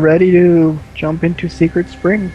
Ready to jump into Secret Spring.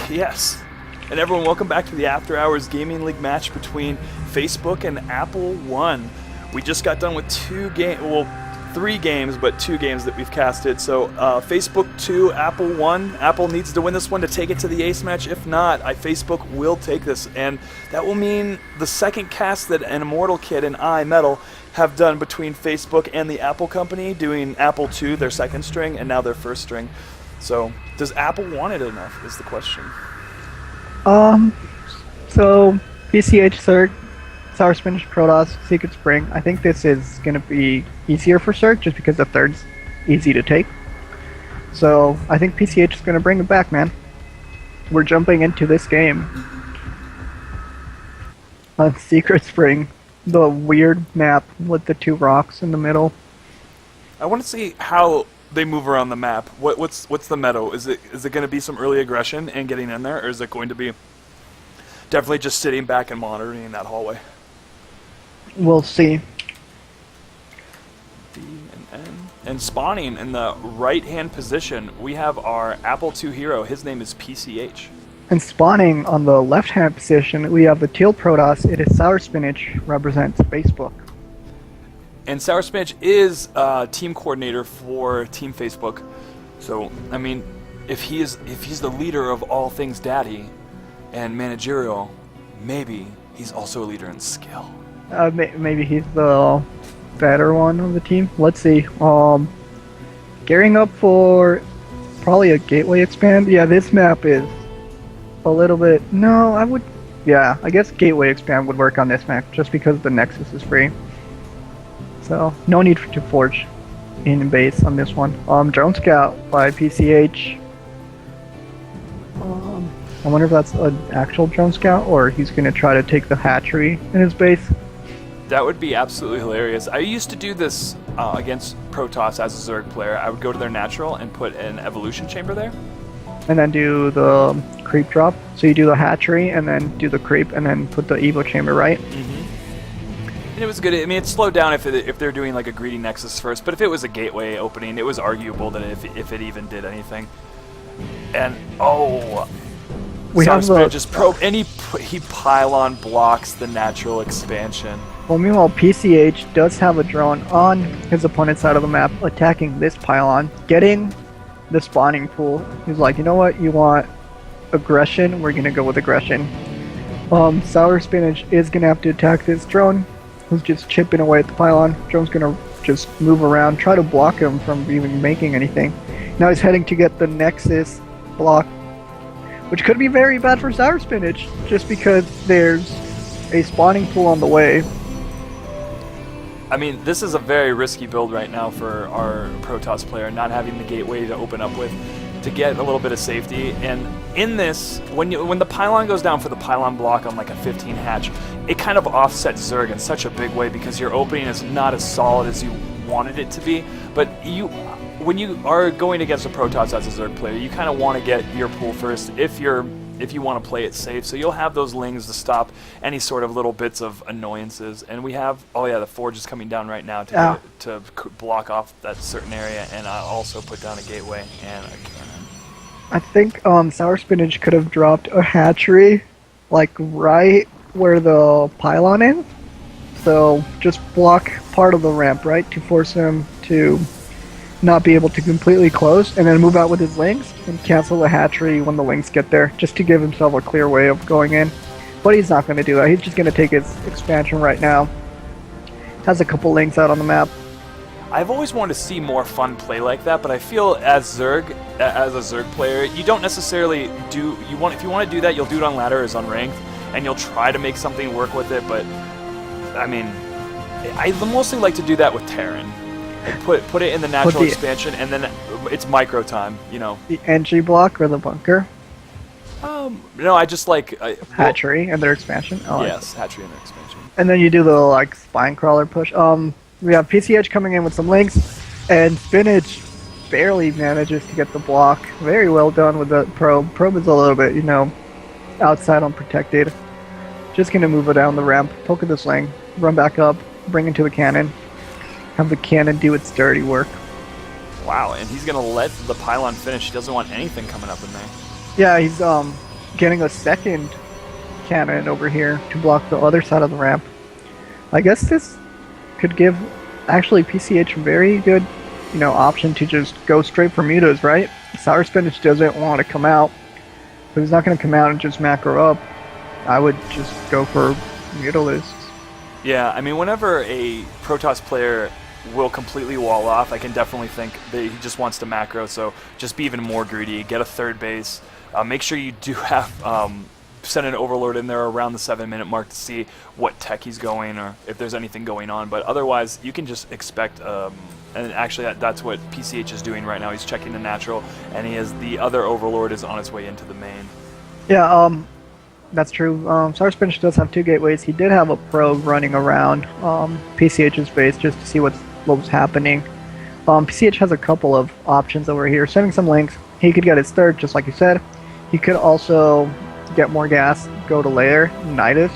Yes. And everyone, welcome back to the After Hours Gaming League match between Facebook and Apple One. We just got done with three games, but two games that we've casted. So Facebook 2, Apple 1. Apple needs to win this one to take it to the ace match. If not, Facebook will take this. And that will mean the second cast that an Immortal Kid and Metal have done between Facebook and the Apple company, doing Apple 2, their second string, and now their first string. So does Apple want it enough is the question. So PCH Cirque, Sour Spinach Protoss, Secret Spring. I think this is going to be easier for Cirque just because the third's easy to take. So I think PCH is going to bring it back, man. We're jumping into this game on Secret Spring, the weird map with the two rocks in the middle. I want to see how they move around the map. What's the meta? Is it going to be some early aggression and getting in there, or is it going to be definitely just sitting back and monitoring in that hallway? We'll see. D and N. And spawning in the right-hand position, we have our Apple II hero. His name is PCH. And spawning on the left-hand position, we have the Teal Protoss. It is Sour Spinach, represents Facebook. And Sour Spinach is team coordinator for Team Facebook. So, I mean, if he's the leader of all things daddy and managerial, maybe he's also a leader in skill. Maybe he's the better one on the team. Let's see. Gearing up for probably a gateway expand. Yeah, this map is a little bit... No, I guess gateway expand would work on this map just because the Nexus is free. So, no need to forge in base on this one. Drone Scout by PCH. I wonder if that's an actual Drone Scout or he's going to try to take the hatchery in his base. That would be absolutely hilarious. I used to do this against Protoss as a Zerg player. I would go to their natural and put an evolution chamber there. And then do the creep drop. So you do the hatchery and then do the creep and then put the Evo chamber, right? Mm-hmm. And it was good. I mean, it slowed down if they're doing like a greedy nexus first, but if it was a gateway opening, it was arguable that if it even did anything. And we have the just probe, and he pylon blocks the natural expansion. Well, meanwhile, PCH does have a drone on his opponent's side of the map attacking this pylon, getting the spawning pool. He's like, you know what? You want aggression? We're gonna go with aggression. Sour Spinach is gonna have to attack this drone, who's just chipping away at the pylon. Drone's gonna just move around, try to block him from even making anything. Now he's heading to get the Nexus block, which could be very bad for Sour Spinach, just because there's a spawning pool on the way. I mean, this is a very risky build right now for our Protoss player, not having the gateway to open up with to get a little bit of safety. And in this, when the pylon goes down for the pylon block on like a 15 hatch, it kind of offsets Zerg in such a big way because your opening is not as solid as you wanted it to be. But when you are going against a Protoss as a Zerg player, you kind of want to get your pool first if you want to play it safe. So you'll have those lings to stop any sort of little bits of annoyances. And we have, the forge is coming down right now to block off that certain area, and I'll also put down a gateway and a cannon. I think Sour Spinach could have dropped a hatchery, like right where the pylon is. So just block part of the ramp, right, to force him to not be able to completely close, and then move out with his lings and cancel the hatchery when the lings get there, just to give himself a clear way of going in. But he's not going to do that. He's just going to take his expansion right now. Has a couple lings out on the map. I've always wanted to see more fun play like that, but I feel as a Zerg player, you don't necessarily if you want to do that, you'll do it on ladder as unranked, and you'll try to make something work with it. But I mean, I mostly like to do that with Terran. Like put it in the natural expansion, and then it's micro time, you know. The entry block or the bunker? No, I just like hatchery and their expansion. Yes, hatchery and their expansion. And then you do the spine crawler push. We have PCH coming in with some links, and Spinach barely manages to get the block. Very well done with the probe. Probe is a little bit, outside unprotected. Just gonna move it down the ramp, poke at this lane, run back up, bring it to the cannon. Have the cannon do its dirty work. Wow. Wow, and he's going to let the pylon finish. He doesn't want anything coming up in there. Yeah, he's getting a second cannon over here to block the other side of the ramp. I guess this could give actually PCH a very good, option to just go straight for mutas, right? Sour Spinach doesn't want to come out, but he's not going to come out and just macro up. I would just go for Mutalisks. Yeah, I mean, whenever a Protoss player will completely wall off, I can definitely think that he just wants to macro, so just be even more greedy, get a third base, make sure you do have send an Overlord in there around the 7-minute mark to see what tech he's going or if there's anything going on, but otherwise you can just expect, and actually that's what PCH is doing right now. He's checking the natural, and he has the other Overlord is on its way into the main. Yeah, that's true. Sour Spinach does have 2 gateways. He did have a probe running around PCH's base just to see what was happening. PCH has a couple of options over here. Sending some links. He could get his third, just like you said. He could also get more gas, go to layer Nidus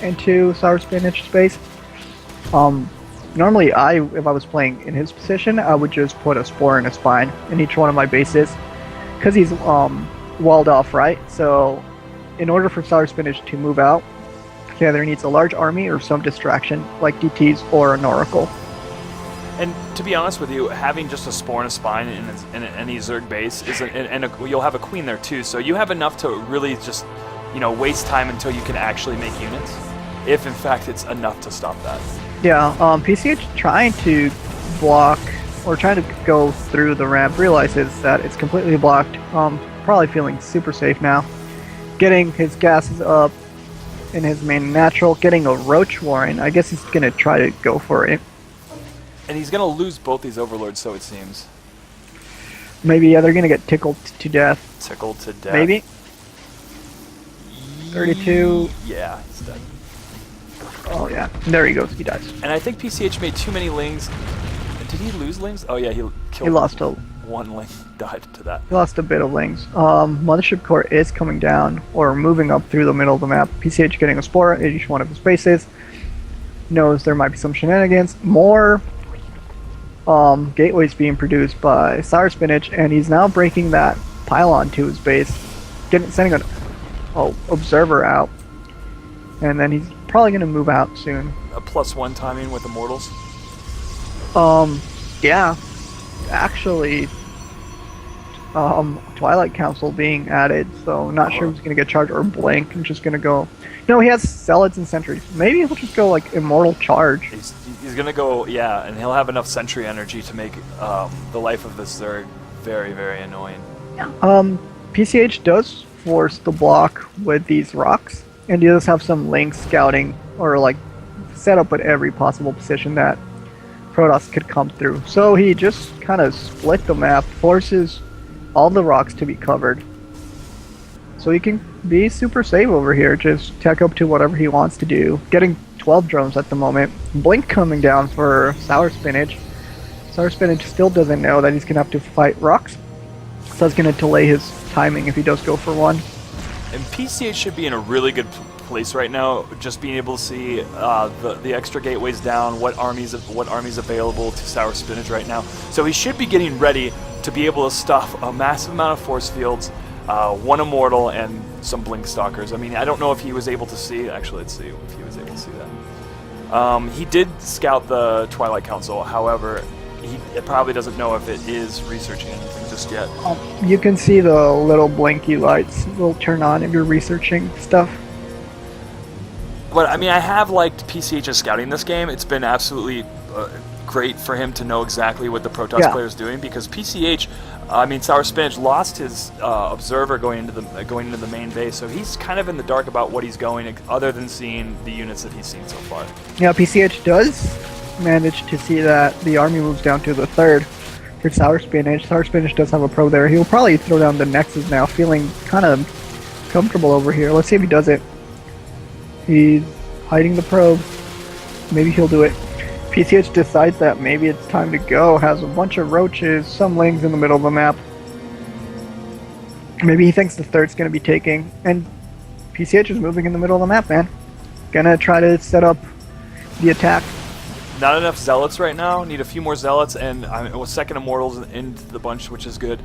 into Sour Spinach space. Normally, if I was playing in his position, I would just put a Spore and a Spine in each one of my bases, because he's walled off, right? So in order for Sour Spinach to move out, he either needs a large army or some distraction, like DTs or an Oracle. And to be honest with you, having just a Spore and a Spine in any Zerg base, you'll have a Queen there too, so you have enough to really just, waste time until you can actually make units, if in fact it's enough to stop that. Yeah, PCH trying to block, or trying to go through the ramp, realizes that it's completely blocked, probably feeling super safe now. Getting his gases up in his main natural, getting a Roach Warren. I guess he's going to try to go for it. And he's going to lose both these Overlords, so it seems. Maybe, yeah, they're going to get tickled to death. Tickled to death. Maybe. 32. Yeah, he's dead. Oh, yeah. There he goes. He dies. And I think PCH made too many lings. Did he lose lings? Oh, yeah, he killed He lost one ling. Died to that. He lost a bit of lings. Mothership Core is coming down, or moving up through the middle of the map. PCH getting a Spore at each one of his bases. Knows there might be some shenanigans. More gateways being produced by Sour Spinach, and he's now breaking that pylon to his base, sending an observer out, and then he's probably going to move out soon. A +1 timing with Immortals? Yeah. Actually, Twilight Council being added, so not sure if he's going to get charged or Blink. I'm just going to go... No, he has Zealots and Sentries. Maybe he'll just go, Immortal Charge. He's going to go, yeah, and he'll have enough Sentry energy to make the life of this Zerg very, very annoying. Yeah. PCH does force the block with these rocks, and he does have some Link scouting, or, set up at every possible position that Protoss could come through. So he just kind of split the map, forces all the rocks to be covered. So he can be super safe over here, just tech up to whatever he wants to do. Getting 12 drones at the moment. Blink coming down for Sour Spinach. Sour Spinach still doesn't know that he's going to have to fight rocks. So it's going to delay his timing if he does go for one. And PCH should be in a really good place right now, just being able to see the extra gateways down, what armies available to Sour Spinach right now. So he should be getting ready to be able to stuff a massive amount of force fields, one Immortal, and some Blink Stalkers. I mean, I don't know if he was able to see... Actually, let's see if he was able to see that. He did scout the Twilight Council, however, it probably doesn't know if it is researching anything just yet. You can see the little blinky lights will turn on if you're researching stuff. But, I mean, I have liked PCH's scouting this game. It's been absolutely great for him to know exactly what the Protoss player is doing, because PCH, Sour Spinach lost his observer going into the main base, so he's kind of in the dark about what he's going, other than seeing the units that he's seen so far. Yeah, PCH does manage to see that the army moves down to the third for Sour Spinach. Sour Spinach does have a pro there. He'll probably throw down the Nexus now, feeling kind of comfortable over here. Let's see if he does it. He's hiding the probe. Maybe he'll do it. PCH decides that maybe it's time to go. Has a bunch of roaches, some lings in the middle of the map. Maybe he thinks the third's going to be taking. And PCH is moving in the middle of the map, man. Gonna try to set up the attack. not enough zealots right now. Need a few more zealots, and second immortals into the bunch, which is good.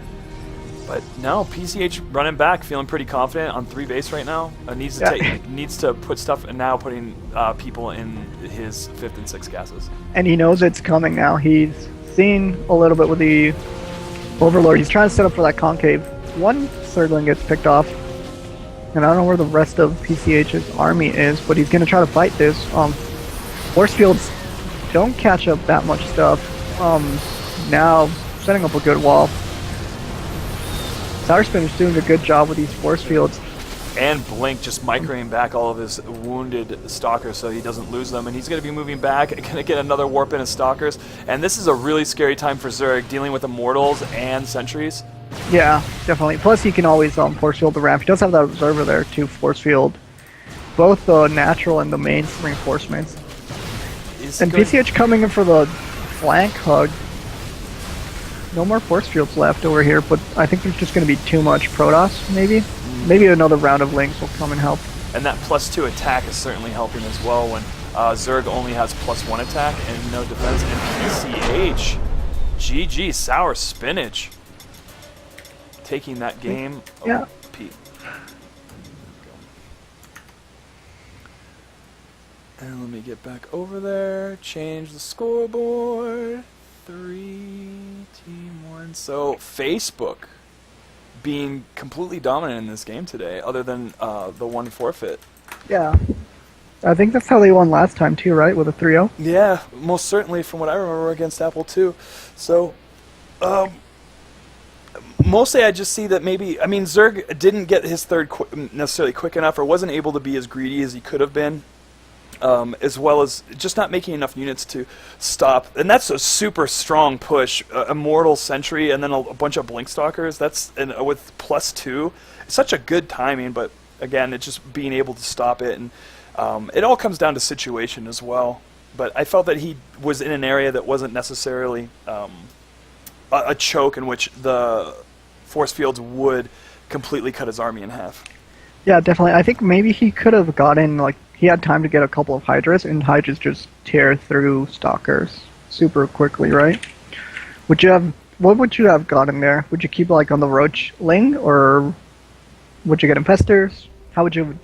But no, PCH running back, feeling pretty confident on 3 base right now. Needs to put stuff, and now putting people in his 5th and 6th gases. And he knows it's coming now. He's seen a little bit with the Overlord. He's trying to set up for that concave. One Zergling gets picked off, and I don't know where the rest of PCH's army is, but he's going to try to fight this. Force fields don't catch up that much stuff. Now setting up a good wall. Sour Spinner's doing a good job with these force fields. And Blink just microing back all of his wounded stalkers so he doesn't lose them. And he's going to be moving back, going to get another warp in his stalkers. And this is a really scary time for Zerg, dealing with immortals and sentries. Yeah, definitely. Plus he can always force field the ramp. He does have that observer there to force field both the natural and the main reinforcements. And PCH coming in for the flank hug. No more force fields left over here, but I think there's just going to be too much Protoss, maybe. Maybe another round of links will come and help. And that +2 attack is certainly helping as well when Zerg only has +1 attack and no defense. And PCH, GG, Sour Spinach, taking that game. Yeah. Pete. And let me get back over there, change the scoreboard. 3, Team 1. So, Facebook being completely dominant in this game today, other than the one forfeit. Yeah. I think that's how they won last time too, right? With a 3-0? Yeah, most certainly from what I remember against Apple too. So, mostly I just see that maybe, I mean, Zerg didn't get his third necessarily quick enough, or wasn't able to be as greedy as he could have been. As well as just not making enough units to stop. And that's a super strong push. Immortal Sentry and then a bunch of Blink Stalkers. That's with +2. Such a good timing, but again, it's just being able to stop it. And it all comes down to situation as well. But I felt that he was in an area that wasn't necessarily a choke in which the force fields would completely cut his army in half. Yeah, definitely. I think maybe he could have gotten, like, he had time to get a couple of Hydras, and Hydras just tear through Stalkers super quickly, right? What would you have gotten there? Would you keep, like, on the Roachling, or would you get Infestors? How would you have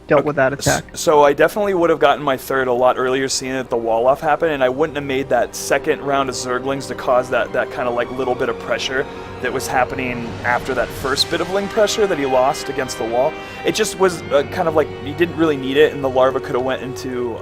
dealt with that attack? So I definitely would have gotten my third a lot earlier, seeing that the wall-off happened, and I wouldn't have made that second round of Zerglings to cause that kind of, like, little bit of pressure that was happening after that first bit of Ling pressure that he lost against the wall. It just was kind of like he didn't really need it, and the larva could have went into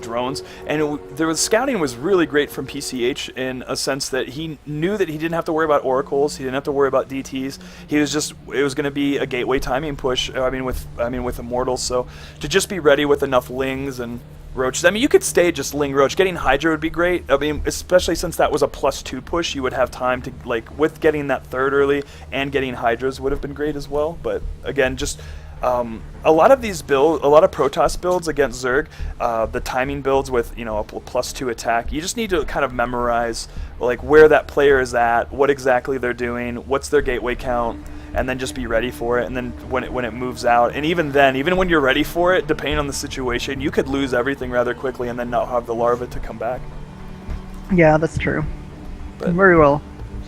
drones. And the scouting was really great from PCH in a sense that he knew that he didn't have to worry about oracles, he didn't have to worry about DTs. It was going to be a gateway timing push. With immortals. So to just be ready with enough Lings and Roaches. I mean, you could stay just Ling Roach. Getting Hydra would be great. I mean, especially since that was a +2 push, you would have time to, like, with getting that third early and getting Hydras would have been great as well. But again, just a lot of Protoss builds against Zerg, the timing builds with, you know, a +2 attack, you just need to kind of memorize, like, where that player is at, what exactly they're doing, what's their gateway count, and then just be ready for it. And then when it moves out, and even then, even when you're ready for it, depending on the situation, you could lose everything rather quickly and then not have the larva to come back. Yeah, that's true. But very well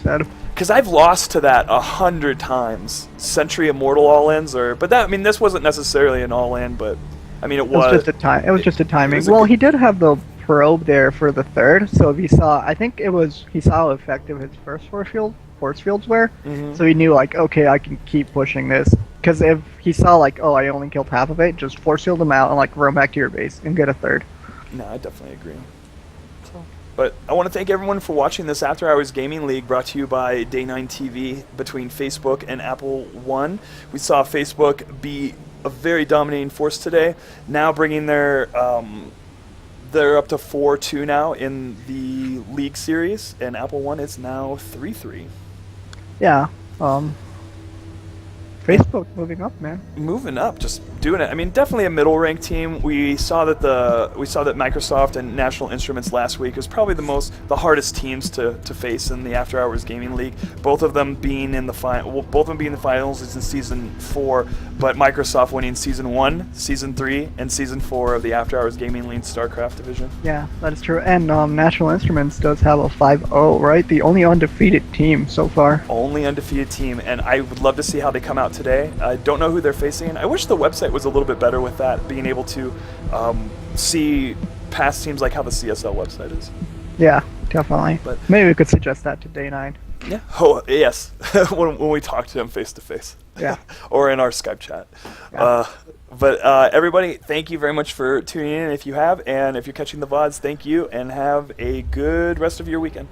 said. Because I've lost to that 100 times. Sentry Immortal all-ins, but that, I mean, this wasn't necessarily an all-in, but I mean, it was just a time. It was just a timing. Well, he did have the probe there for the third, so if he saw, I think he saw how effective his first force fields were, so he knew, like, okay, I can keep pushing this. Because if he saw, like, oh, I only killed half of it, just force field them out and, like, roam back to your base and get a third. No, I definitely agree. But I want to thank everyone for watching this After Hours Gaming League, brought to you by Day 9 TV between Facebook and Apple One. We saw Facebook be a very dominating force today, now bringing they're up to 4-2 now in the League Series, and Apple One is now 3-3. Yeah. Facebook moving up, man. Moving up, just doing it. I mean, definitely a middle-ranked team. We saw that Microsoft and National Instruments last week was probably the hardest teams to face in the After Hours Gaming League. Both of them being in the finals is in season 4, but Microsoft winning season 1, season 3, and season 4 of the After Hours Gaming League StarCraft division. Yeah, that is true. And National Instruments does have a 5-0, right? The only undefeated team so far. Only undefeated team, and I would love to see how they come out today. I don't know who they're facing. I wish the website was a little bit better with that, being able to see past teams like how the CSL website is. Yeah, definitely. But maybe we could suggest that to Day 9. Yeah. Oh, yes. when we talk to him face to face. Yeah. Or in our Skype chat. Yeah. But everybody, thank you very much for tuning in if you have, and if you're catching the VODs, thank you, and have a good rest of your weekend.